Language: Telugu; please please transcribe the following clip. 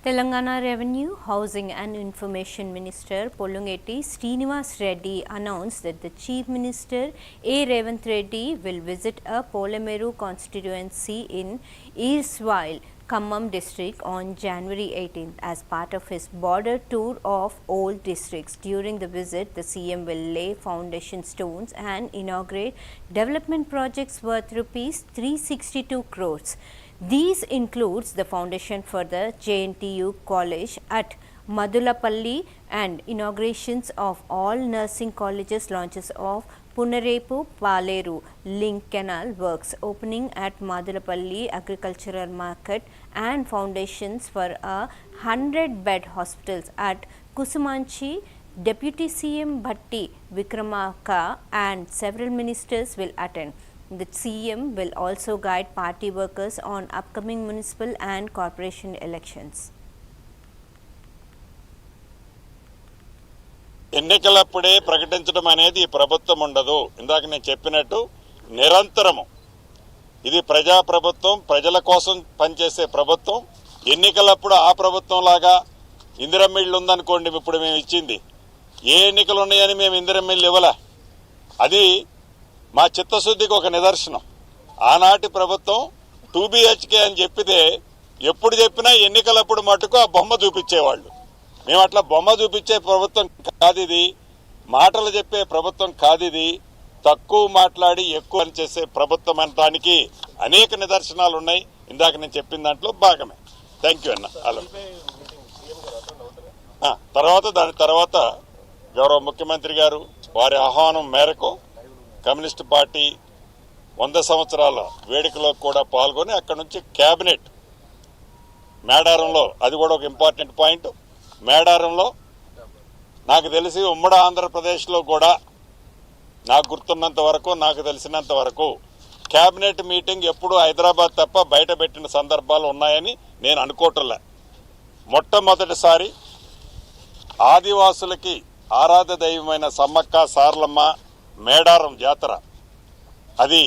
Telangana Revenue, Housing and Information Minister Pollungeti Srinivas Reddy announced that the Chief Minister A. Revanth Reddy will visit a Polemeru constituency in erstwhile Khammam district on January 18th as part of his border tour of all districts. During the visit, the CM will lay foundation stones and inaugurate development projects worth rupees 362 crores. These includes the foundation for the JNTU College at Madulapalli and inaugurations of all nursing colleges, launches of Punarepu Paleru link canal works, opening at Madulapalli Agricultural Market, and foundations for 100-bed hospitals at Kusumanchi. Deputy CM Bhatti Vikramaka and several ministers will attend. The CM will also guide party workers on upcoming municipal and corporation elections. ఎన్నికలప్పుడే ప్రకటించడం అనేది ప్రభుత్వం ఉండదు. ఇందాక నేను చెప్పినట్టు నిరంతరము ఇది ప్రజా ప్రభుత్వం, ప్రజల కోసం పనిచేసే ప్రభుత్వం. ఎన్నికలప్పుడు ఆ ప్రభుత్వం లాగా ఇందిరమ్మ ఇళ్ళు ఉందనుకోండి, ఇప్పుడు మేము ఇచ్చింది ఏ ఎన్నికలు ఉన్నాయని మేము ఇందిరమ్మ ఇళ్ళు ఇవ్వలే. అది మా చిత్తశుద్ధికి ఒక నిదర్శనం. ఆనాటి ప్రభుత్వం 2 BHK అని చెప్పితే ఎప్పుడు చెప్పినా ఎన్నికలప్పుడు మటుకు ఆ బొమ్మ చూపించేవాళ్ళు. మేము అట్లా బొమ్మ చూపించే ప్రభుత్వం కాదు ఇది, మాటలు చెప్పే ప్రభుత్వం కాదు ఇది. తక్కువ మాట్లాడి ఎక్కువ అని చేసే ప్రభుత్వం అనడానికి అనేక నిదర్శనాలు ఉన్నాయి. ఇందాక నేను చెప్పిన దాంట్లో భాగమే. థ్యాంక్ యూ అన్న. హలో దాని తర్వాత గౌరవ ముఖ్యమంత్రి గారు వారి ఆహ్వానం మేరకు కమ్యూనిస్ట్ పార్టీ 100 సంవత్సరాల వేడుకలో కూడా పాల్గొని అక్కడి నుంచి క్యాబినెట్ మేడారంలో, అది కూడా ఒక ఇంపార్టెంట్ పాయింట్, మేడారంలో నాకు తెలిసి ఉమ్మడి ఆంధ్రప్రదేశ్లో కూడా నాకు గుర్తున్నంత వరకు, నాకు తెలిసినంత వరకు క్యాబినెట్ మీటింగ్ ఎప్పుడు హైదరాబాద్ తప్ప బయట పెట్టిన సందర్భాలు ఉన్నాయని నేను అనుకోవట్లే. మొట్టమొదటిసారి ఆదివాసులకి ఆరాధ్య దైవమైన సమ్మక్క సారలమ్మ మేడారం జాతర అది